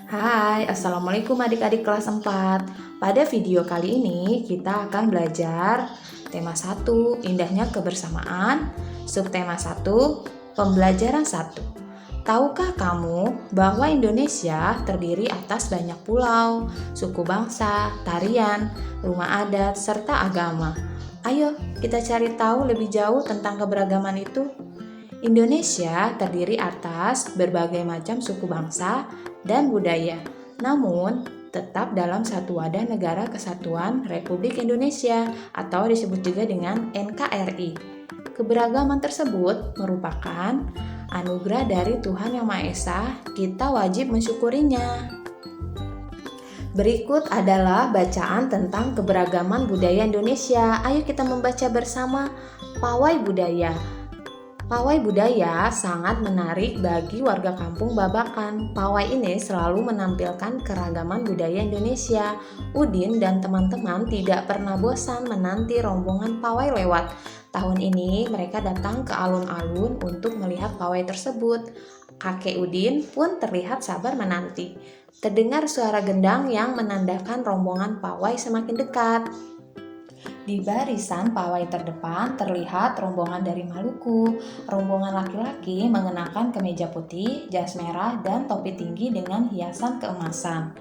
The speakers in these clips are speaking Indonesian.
Hai, Assalamualaikum adik-adik kelas 4. Pada video kali ini kita akan belajar tema 1, indahnya kebersamaan, subtema 1, pembelajaran 1. Tahukah kamu bahwa Indonesia terdiri atas banyak pulau, suku bangsa, tarian, rumah adat, serta agama? Ayo kita cari tahu lebih jauh tentang keberagaman itu. Indonesia terdiri atas berbagai macam suku bangsa dan budaya, namun tetap dalam satu wadah Negara Kesatuan Republik Indonesia atau disebut juga dengan NKRI. Keberagaman tersebut merupakan anugerah dari Tuhan Yang Maha Esa, kita wajib mensyukurinya. Berikut adalah bacaan tentang keberagaman budaya Indonesia. Ayo kita membaca bersama. Pawai budaya. Pawai budaya sangat menarik bagi warga kampung Babakan. Pawai ini selalu menampilkan keragaman budaya Indonesia. Udin dan teman-teman tidak pernah bosan menanti rombongan pawai lewat. Tahun ini mereka datang ke alun-alun untuk melihat pawai tersebut. Kakek Udin pun terlihat sabar menanti. Terdengar suara gendang yang menandakan rombongan pawai semakin dekat. Di barisan pawai terdepan terlihat rombongan dari Maluku. Rombongan laki-laki mengenakan kemeja putih, jas merah, dan topi tinggi dengan hiasan keemasan.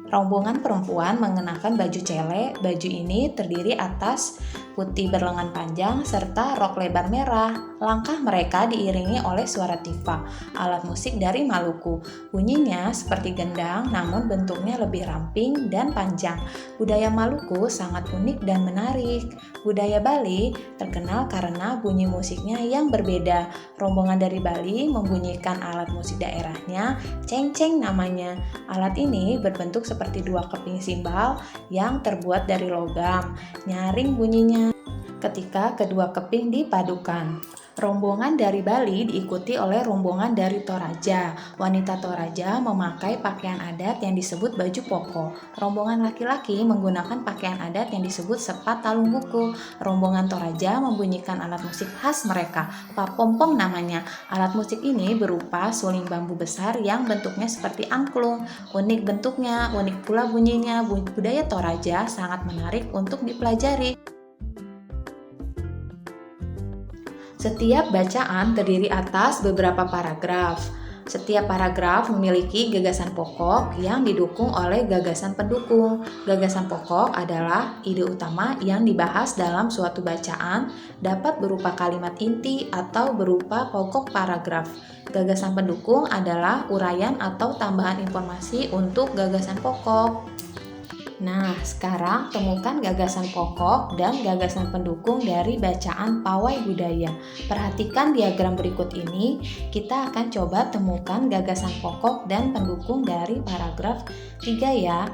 Rombongan perempuan mengenakan baju cele. Baju ini terdiri atas putih berlengan panjang serta rok lebar merah. Langkah mereka diiringi oleh suara tifa, alat musik dari Maluku. Bunyinya seperti gendang, namun bentuknya lebih ramping dan panjang. Budaya Maluku sangat unik dan menarik. Budaya Bali terkenal karena bunyi musiknya yang berbeda. Rombongan dari Bali membunyikan alat musik daerahnya, cengceng namanya. Alat ini berbentuk seperti dua keping simbal yang terbuat dari logam. Nyaring bunyinya ketika kedua keping dipadukan. Rombongan dari Bali diikuti oleh rombongan dari Toraja. Wanita Toraja memakai pakaian adat yang disebut baju poko. Rombongan laki-laki menggunakan pakaian adat yang disebut sepat talung buku. Rombongan Toraja membunyikan alat musik khas mereka, papompong namanya. Alat musik ini berupa suling bambu besar yang bentuknya seperti angklung. Unik bentuknya, unik pula bunyinya. Budaya Toraja sangat menarik untuk dipelajari. Setiap bacaan terdiri atas beberapa paragraf. Setiap paragraf memiliki gagasan pokok yang didukung oleh gagasan pendukung. Gagasan pokok adalah ide utama yang dibahas dalam suatu bacaan, dapat berupa kalimat inti atau berupa pokok paragraf. Gagasan pendukung adalah uraian atau tambahan informasi untuk gagasan pokok. Nah, sekarang temukan gagasan pokok dan gagasan pendukung dari bacaan pawai budaya. Perhatikan diagram berikut ini, kita akan coba temukan gagasan pokok dan pendukung dari paragraf 3 ya.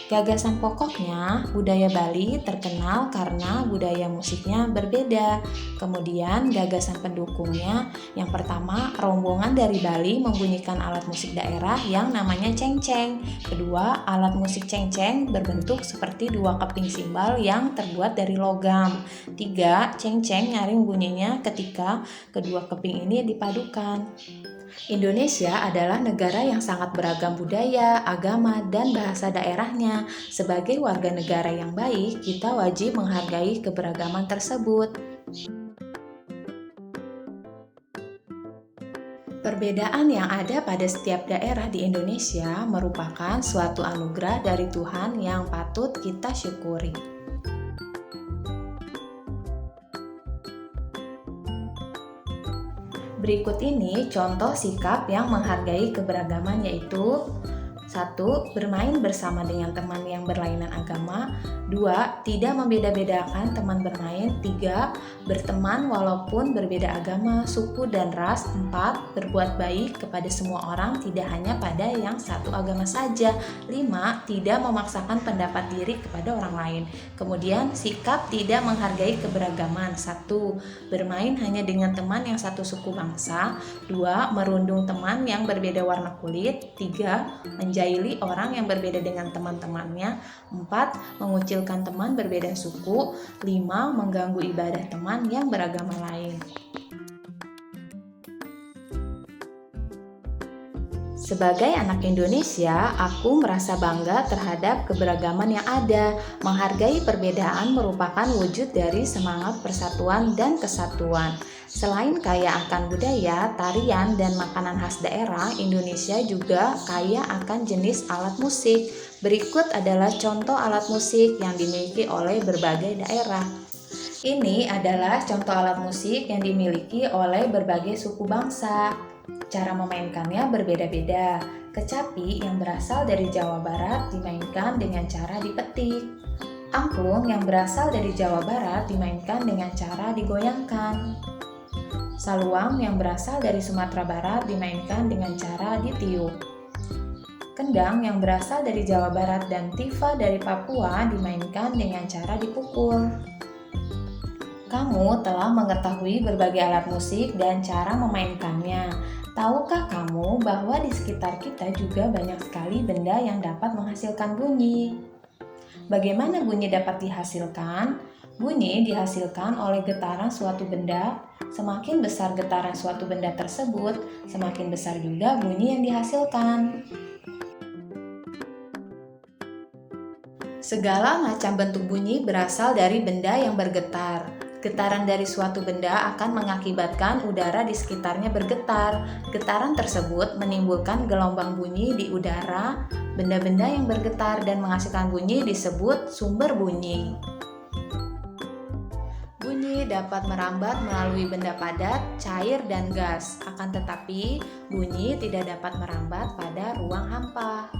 Gagasan pokoknya, budaya Bali terkenal karena budaya musiknya berbeda. Kemudian gagasan pendukungnya, yang pertama, rombongan dari Bali membunyikan alat musik daerah yang namanya cengceng. Kedua, alat musik cengceng berbentuk seperti dua keping simbal yang terbuat dari logam. Tiga, cengceng nyaring bunyinya ketika kedua keping ini dipadukan. Indonesia adalah negara yang sangat beragam budaya, agama, dan bahasa daerahnya. Sebagai warga negara yang baik, kita wajib menghargai keberagaman tersebut. Perbedaan yang ada pada setiap daerah di Indonesia merupakan suatu anugerah dari Tuhan yang patut kita syukuri. Berikut ini contoh sikap yang menghargai keberagaman, yaitu 1. Bermain bersama dengan teman yang berlainan agama. 2. Tidak membeda-bedakan teman bermain. 3. Berteman walaupun berbeda agama, suku, dan ras. 4. Berbuat baik kepada semua orang, tidak hanya pada yang satu agama saja. 5. Tidak memaksakan pendapat diri kepada orang lain. Kemudian sikap tidak menghargai keberagaman. 1. Bermain hanya dengan teman yang satu suku bangsa. 2. Merundung teman yang berbeda warna kulit. 3. Menjahili orang yang berbeda dengan teman-temannya. 4. Mengucilkan teman berbeda suku. 5. Mengganggu ibadah teman yang beragama lain. Sebagai anak Indonesia, aku merasa bangga terhadap keberagaman yang ada. Menghargai perbedaan merupakan wujud dari semangat persatuan dan kesatuan. Selain kaya akan budaya, tarian, dan makanan khas daerah, Indonesia juga kaya akan jenis alat musik. Berikut adalah contoh alat musik yang dimiliki oleh berbagai daerah. Ini adalah contoh alat musik yang dimiliki oleh berbagai suku bangsa. Cara memainkannya berbeda-beda. Kecapi yang berasal dari Jawa Barat dimainkan dengan cara dipetik. Angklung yang berasal dari Jawa Barat dimainkan dengan cara digoyangkan. Saluang yang berasal dari Sumatera Barat dimainkan dengan cara ditiup. Kendang yang berasal dari Jawa Barat dan tifa dari Papua dimainkan dengan cara dipukul. Kamu telah mengetahui berbagai alat musik dan cara memainkannya. Tahukah kamu bahwa di sekitar kita juga banyak sekali benda yang dapat menghasilkan bunyi? Bagaimana bunyi dapat dihasilkan? Bunyi dihasilkan oleh getaran suatu benda. Semakin besar getaran suatu benda tersebut, semakin besar juga bunyi yang dihasilkan. Segala macam bentuk bunyi berasal dari benda yang bergetar. Getaran dari suatu benda akan mengakibatkan udara di sekitarnya bergetar. Getaran tersebut menimbulkan gelombang bunyi di udara. Benda-benda yang bergetar dan menghasilkan bunyi disebut sumber bunyi. Bunyi dapat merambat melalui benda padat, cair, dan gas. Akan tetapi, bunyi tidak dapat merambat pada ruang hampa.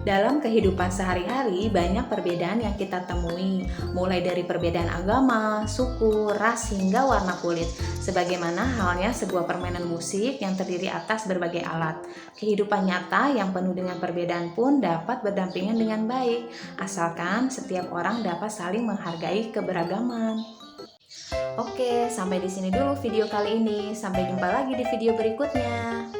Dalam kehidupan sehari-hari, banyak perbedaan yang kita temui, mulai dari perbedaan agama, suku, ras, hingga warna kulit. Sebagaimana halnya sebuah permainan musik yang terdiri atas berbagai alat. Kehidupan nyata yang penuh dengan perbedaan pun dapat berdampingan dengan baik, asalkan setiap orang dapat saling menghargai keberagaman. Oke, sampai di sini dulu video kali ini. Sampai jumpa lagi di video berikutnya.